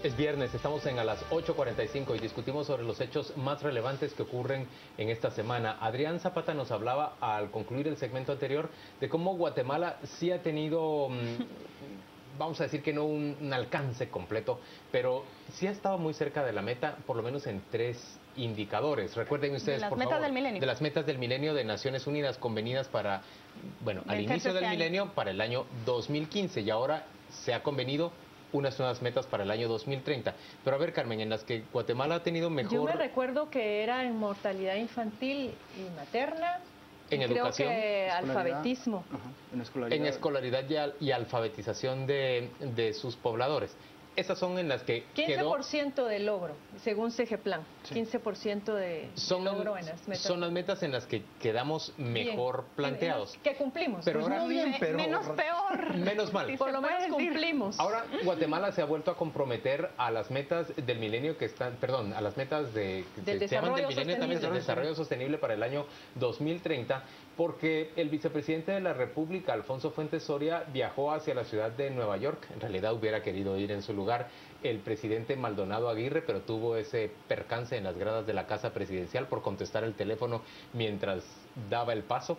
Es viernes, estamos en a las 8:45 y discutimos sobre los hechos más relevantes que ocurren en esta semana. Adrián Zapata nos hablaba al concluir el segmento anterior de cómo Guatemala sí ha tenido, vamos a decir que no un alcance completo, pero sí ha estado muy cerca de la meta, por lo menos en 3 indicadores. Recuerden ustedes, por favor, de las metas del milenio de Naciones Unidas convenidas para, bueno, al inicio del milenio para el año 2015 y ahora se ha convenido unas nuevas metas para el año 2030. Pero a ver, Carmen, en las que Guatemala ha tenido mejor... Yo me recuerdo que era en mortalidad infantil y materna, en educación, creo que alfabetismo. En escolaridad y alfabetización de sus pobladores. Esas son en las que 15% de logro, según CGPlan. Sí. 15% de logro en las metas. Son las metas en las que quedamos mejor planteados. Que cumplimos. Pero ahora, menos peor. Menos mal. Por lo menos cumplimos. Ahora Guatemala se ha vuelto a comprometer a las metas del milenio que están, perdón, a las metas del milenio también del desarrollo sostenible para el año 2030, porque el vicepresidente de la República, Alfonso Fuentes Soria, viajó hacia la ciudad de Nueva York. En realidad hubiera querido ir en su lugar el presidente Maldonado Aguirre, pero tuvo ese percance en las gradas de la Casa Presidencial por contestar el teléfono mientras daba el paso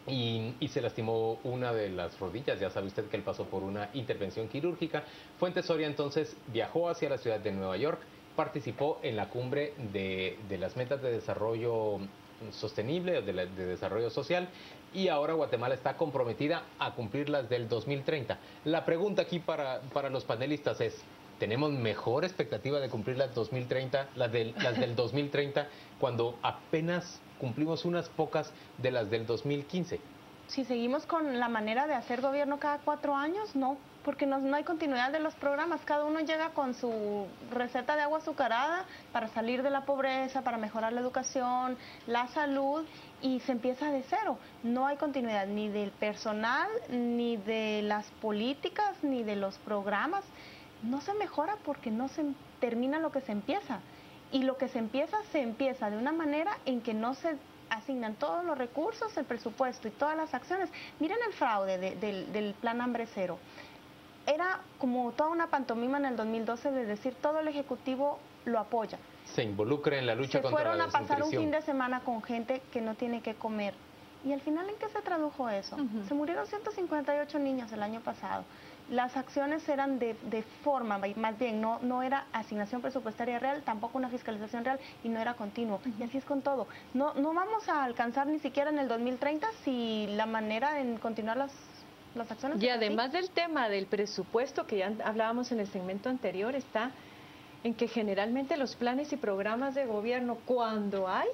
y se lastimó una de las rodillas. Ya sabe usted que él pasó por una intervención quirúrgica. Fuentes Soria entonces viajó hacia la ciudad de Nueva York, participó en la cumbre de las metas de desarrollo sostenible, de desarrollo social, y ahora Guatemala está comprometida a cumplir las del 2030. La pregunta aquí para los panelistas es, ¿tenemos mejor expectativa de cumplir las 2030, las del 2030, cuando apenas cumplimos unas pocas de las del 2015? Si seguimos con la manera de hacer gobierno cada 4 años, no, porque no hay continuidad de los programas. Cada uno llega con su receta de agua azucarada para salir de la pobreza, para mejorar la educación, la salud, y se empieza de cero. No hay continuidad ni del personal, ni de las políticas, ni de los programas. No se mejora porque no se termina lo que se empieza. Y lo que se empieza de una manera en que no se asignan todos los recursos, el presupuesto y todas las acciones. Miren el fraude del Plan Hambre Cero. Era como toda una pantomima en el 2012 de decir todo el Ejecutivo lo apoya. Se involucra en la lucha contra la desnutrición. Se fueron a pasar un fin de semana con gente que no tiene que comer. ¿Y al final en qué se tradujo eso? Se murieron 158 niños el año pasado. Las acciones eran de forma, más bien, no era asignación presupuestaria real, tampoco una fiscalización real y no era continuo. Y así es con todo. No vamos a alcanzar ni siquiera en el 2030 si la manera en continuar las acciones... Y además del tema del presupuesto que ya hablábamos en el segmento anterior, está en que generalmente los planes y programas de gobierno, cuando hay,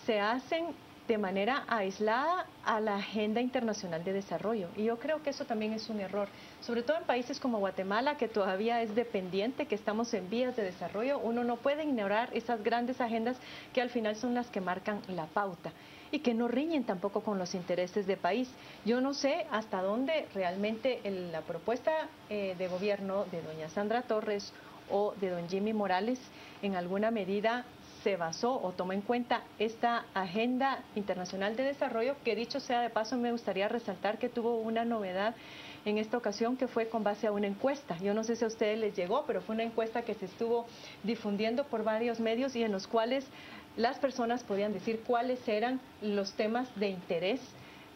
se hacen de manera aislada a la agenda internacional de desarrollo. Y yo creo que eso también es un error, sobre todo en países como Guatemala, que todavía es dependiente, que estamos en vías de desarrollo. Uno no puede ignorar esas grandes agendas que al final son las que marcan la pauta y que no riñen tampoco con los intereses de país. Yo no sé hasta dónde realmente la propuesta de gobierno de doña Sandra Torres o de don Jimmy Morales en alguna medida se basó o tomó en cuenta esta agenda internacional de desarrollo, que dicho sea de paso me gustaría resaltar que tuvo una novedad en esta ocasión, que fue con base a una encuesta. Yo no sé si a ustedes les llegó, pero fue una encuesta que se estuvo difundiendo por varios medios y en los cuales las personas podían decir cuáles eran los temas de interés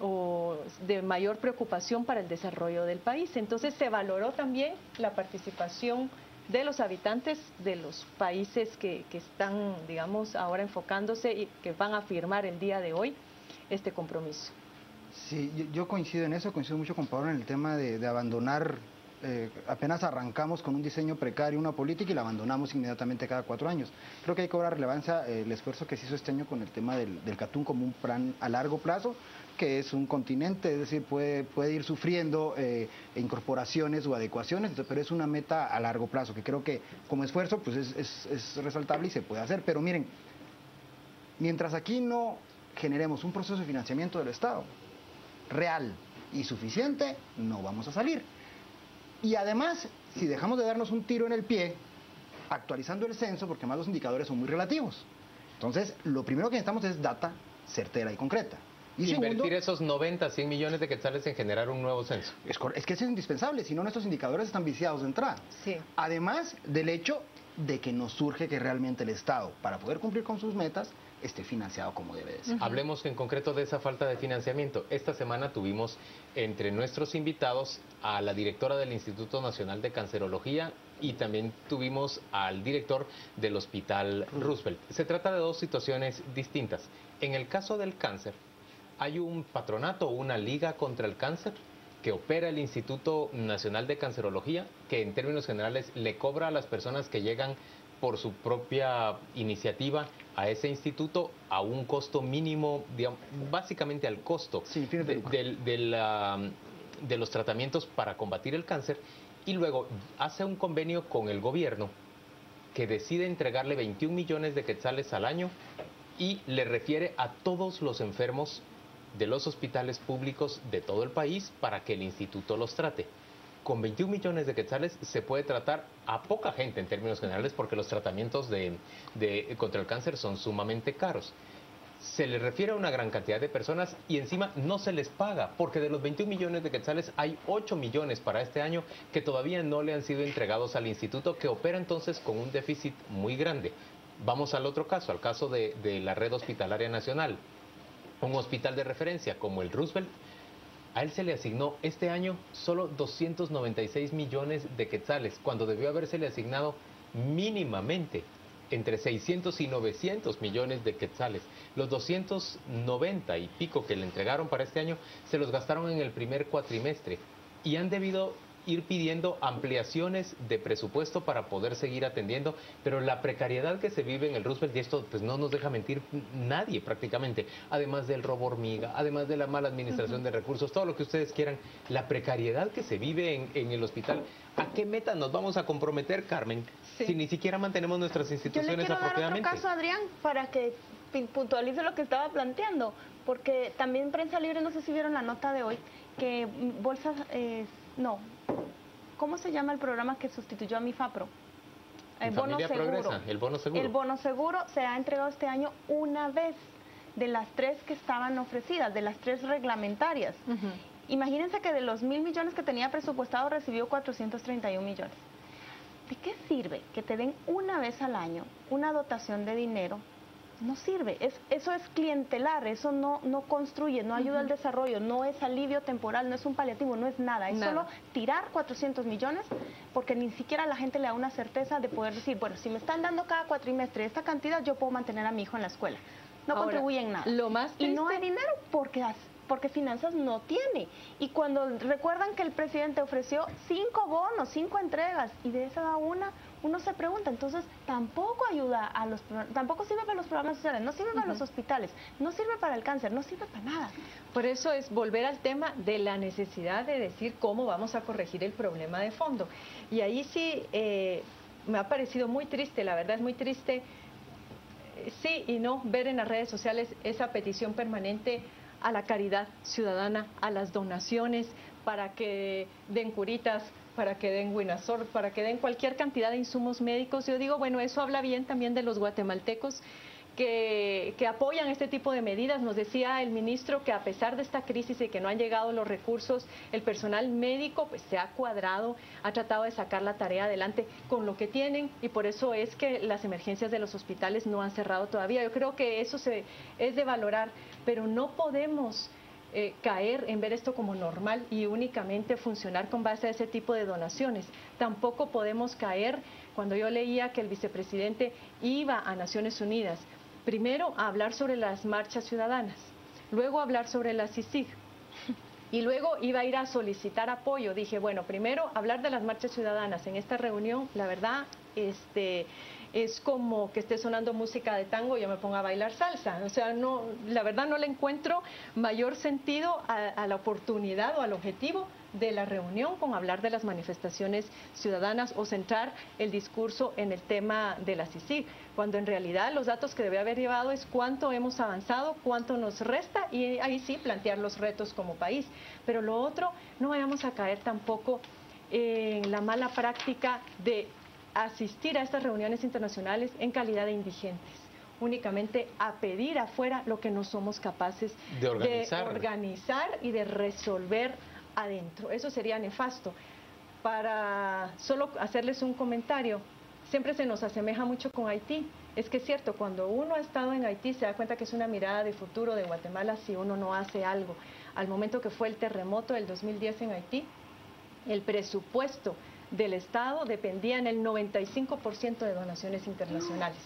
o de mayor preocupación para el desarrollo del país. Entonces se valoró también la participación de los habitantes de los países que están, digamos, ahora enfocándose y que van a firmar el día de hoy este compromiso. Sí, yo coincido en eso, coincido mucho con Pablo en el tema de abandonar, apenas arrancamos con un diseño precario, una política, y la abandonamos inmediatamente cada 4 años. Creo que hay que cobrar relevancia el esfuerzo que se hizo este año con el tema del Catún como un plan a largo plazo, que es un continente, es decir, puede ir sufriendo incorporaciones o adecuaciones, pero es una meta a largo plazo, que creo que como esfuerzo pues es resaltable y se puede hacer. Pero miren, mientras aquí no generemos un proceso de financiamiento del Estado real y suficiente, no vamos a salir. Y además, si dejamos de darnos un tiro en el pie, actualizando el censo, porque además los indicadores son muy relativos. Entonces, lo primero que necesitamos es data certera y concreta. Y invertir esos 90, 100 millones de quetzales en generar un nuevo censo. Es que eso es indispensable, si no nuestros indicadores están viciados de entrada. Sí. Además del hecho de que nos surge que realmente el Estado, para poder cumplir con sus metas, esté financiado como debe de ser. Hablemos en concreto de esa falta de financiamiento. Esta semana tuvimos entre nuestros invitados a la directora del Instituto Nacional de Cancerología y también tuvimos al director del Hospital Roosevelt. Se trata de dos situaciones distintas. En el caso del cáncer, hay un patronato, una liga contra el cáncer que opera el Instituto Nacional de Cancerología, que en términos generales le cobra a las personas que llegan por su propia iniciativa a ese instituto a un costo mínimo, digamos, básicamente al costo de los tratamientos para combatir el cáncer, y luego hace un convenio con el gobierno que decide entregarle 21 millones de quetzales al año y le refiere a todos los enfermos de los hospitales públicos de todo el país para que el instituto los trate. Con 21 millones de quetzales se puede tratar a poca gente en términos generales porque los tratamientos contra el cáncer son sumamente caros. Se les refiere a una gran cantidad de personas y encima no se les paga, porque de los 21 millones de quetzales hay 8 millones para este año que todavía no le han sido entregados al instituto, que opera entonces con un déficit muy grande. Vamos al otro caso, al caso de la red hospitalaria nacional. Un hospital de referencia como el Roosevelt, a él se le asignó este año solo 296 millones de quetzales, cuando debió habérsele asignado mínimamente entre 600 y 900 millones de quetzales. Los 290 y pico que le entregaron para este año se los gastaron en el primer cuatrimestre y han debido ir pidiendo ampliaciones de presupuesto para poder seguir atendiendo, pero la precariedad que se vive en el Roosevelt, y esto pues no nos deja mentir nadie prácticamente, además del robo hormiga, además de la mala administración de recursos, todo lo que ustedes quieran, la precariedad que se vive en el hospital. ¿A qué meta nos vamos a comprometer, Carmen, si ni siquiera mantenemos nuestras instituciones apropiadamente? Yo le quiero dar otro caso, Adrián, para que puntualice lo que estaba planteando, porque también Prensa Libre, no sé si vieron la nota de hoy, que bolsas... ¿cómo se llama el programa que sustituyó a MIFAPRO? El bono seguro. Progresa, el bono seguro. El bono seguro se ha entregado este año una vez, de las 3 que estaban ofrecidas, de las 3 reglamentarias. Imagínense que de los 1.000 millones que tenía presupuestado recibió 431 millones. ¿De qué sirve que te den una vez al año una dotación de dinero? No sirve, eso es clientelar, eso no construye, no ayuda al desarrollo, no es alivio temporal, no es un paliativo, no es nada, es solo tirar 400 millones porque ni siquiera la gente le da una certeza de poder decir, bueno, si me están dando cada cuatrimestre esta cantidad, yo puedo mantener a mi hijo en la escuela. No contribuye en nada. Lo más triste... Y no hay dinero porque finanzas no tiene. Y cuando recuerdan que el presidente ofreció 5 bonos, 5 entregas, y de esa da una, uno se pregunta, entonces tampoco ayuda tampoco sirve para los programas sociales, no sirve para los hospitales, no sirve para el cáncer, no sirve para nada. Por eso es volver al tema de la necesidad de decir cómo vamos a corregir el problema de fondo. Y ahí sí me ha parecido muy triste, la verdad es muy triste, sí y no, ver en las redes sociales esa petición permanente a la caridad ciudadana, a las donaciones, para que den curitas, para que den Winasor, para que den cualquier cantidad de insumos médicos. Yo digo, bueno, eso habla bien también de los guatemaltecos que apoyan este tipo de medidas. Nos decía el ministro que a pesar de esta crisis y que no han llegado los recursos, el personal médico pues se ha cuadrado, ha tratado de sacar la tarea adelante con lo que tienen, y por eso es que las emergencias de los hospitales no han cerrado todavía. Yo creo que eso es de valorar, pero no podemos caer en ver esto como normal y únicamente funcionar con base a ese tipo de donaciones. Tampoco podemos caer, cuando yo leía que el vicepresidente iba a Naciones Unidas, primero a hablar sobre las marchas ciudadanas, luego a hablar sobre la CICIG, y luego iba a ir a solicitar apoyo. Dije, bueno, primero hablar de las marchas ciudadanas en esta reunión, la verdad, es como que esté sonando música de tango y yo me ponga a bailar salsa. O sea, no, la verdad no le encuentro mayor sentido a la oportunidad o al objetivo de la reunión con hablar de las manifestaciones ciudadanas o centrar el discurso en el tema de la CICIG, cuando en realidad los datos que debe haber llevado es cuánto hemos avanzado, cuánto nos resta, y ahí sí plantear los retos como país. Pero lo otro, no vayamos a caer tampoco en la mala práctica de asistir a estas reuniones internacionales en calidad de indigentes únicamente a pedir afuera lo que no somos capaces de organizar y de resolver adentro. Eso sería nefasto. Para solo hacerles un comentario, siempre se nos asemeja mucho con Haití. Es que es cierto, cuando uno ha estado en Haití se da cuenta que es una mirada de futuro de Guatemala si uno no hace algo. Al momento que fue el terremoto del 2010 en Haití, el presupuesto del Estado dependía en el 95% de donaciones internacionales.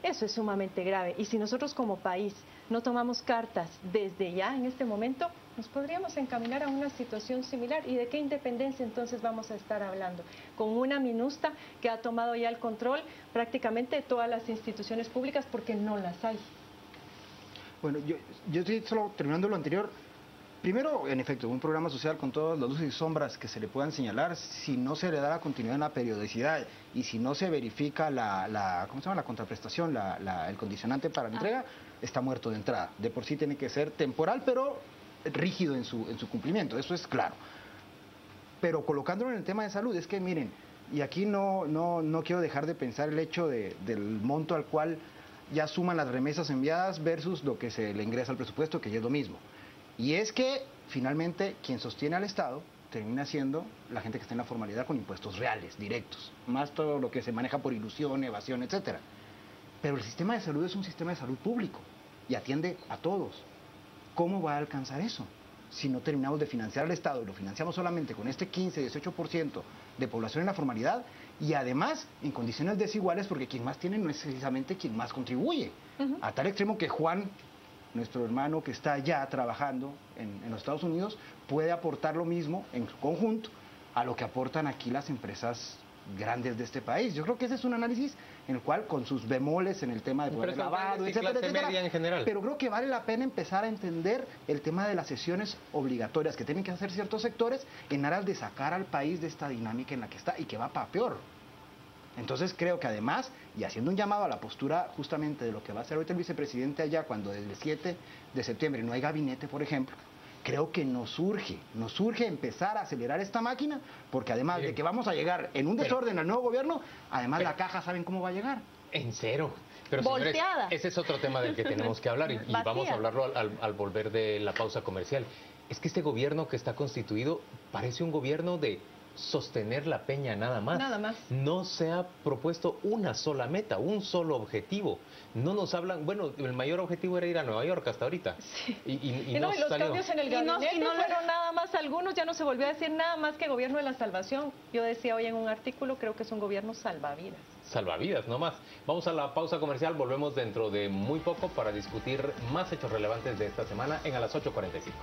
Eso es sumamente grave y si nosotros como país no tomamos cartas desde ya en este momento, nos podríamos encaminar a una situación similar. ¿Y de qué independencia entonces vamos a estar hablando? Con una MINUSTA que ha tomado ya el control prácticamente de todas las instituciones públicas porque no las hay. Bueno, yo estoy solo terminando lo anterior. Primero, en efecto, un programa social con todas las luces y sombras que se le puedan señalar, si no se le da la continuidad en la periodicidad y si no se verifica la contraprestación, el condicionante para la entrega, está muerto de entrada. De por sí tiene que ser temporal, pero rígido en su cumplimiento, eso es claro. Pero colocándolo en el tema de salud, es que miren, y aquí no quiero dejar de pensar el hecho del monto al cual ya suman las remesas enviadas versus lo que se le ingresa al presupuesto, que ya es lo mismo. Y es que finalmente quien sostiene al Estado termina siendo la gente que está en la formalidad con impuestos reales, directos, más todo lo que se maneja por ilusión, evasión, etcétera. Pero el sistema de salud es un sistema de salud público y atiende a todos. ¿Cómo va a alcanzar eso? Si no terminamos de financiar al Estado y lo financiamos solamente con este 15-18% de población en la formalidad y además en condiciones desiguales porque quien más tiene no es precisamente quien más contribuye. A tal extremo que Juan, nuestro hermano que está ya trabajando en los Estados Unidos, puede aportar lo mismo en su conjunto a lo que aportan aquí las empresas grandes de este país. Yo creo que ese es un análisis en el cual, con sus bemoles en el tema de poder lavado, etcétera, en general. Pero creo que vale la pena empezar a entender el tema de las sesiones obligatorias que tienen que hacer ciertos sectores en aras de sacar al país de esta dinámica en la que está y que va para peor. Entonces creo que además, y haciendo un llamado a la postura justamente de lo que va a hacer ahorita el vicepresidente allá, cuando desde el 7 de septiembre no hay gabinete, por ejemplo, creo que nos urge empezar a acelerar esta máquina, porque además de que vamos a llegar en un desorden al nuevo gobierno, además la caja saben cómo va a llegar. En cero. Pero señores, ese es otro tema del que tenemos que hablar y vamos a hablarlo al volver de la pausa comercial. Es que este gobierno que está constituido parece un gobierno de sostener la peña nada más. Nada más. No se ha propuesto una sola meta, un solo objetivo. No nos hablan, bueno, el mayor objetivo era ir a Nueva York hasta ahorita. Sí. Y no, no y los salió. cambios en el gabinete fueron nada más algunos, ya no se volvió a decir nada más que gobierno de la salvación. Yo decía hoy en un artículo, creo que es un gobierno salvavidas. Salvavidas, no más. Vamos a la pausa comercial, volvemos dentro de muy poco para discutir más hechos relevantes de esta semana en a las 8:45.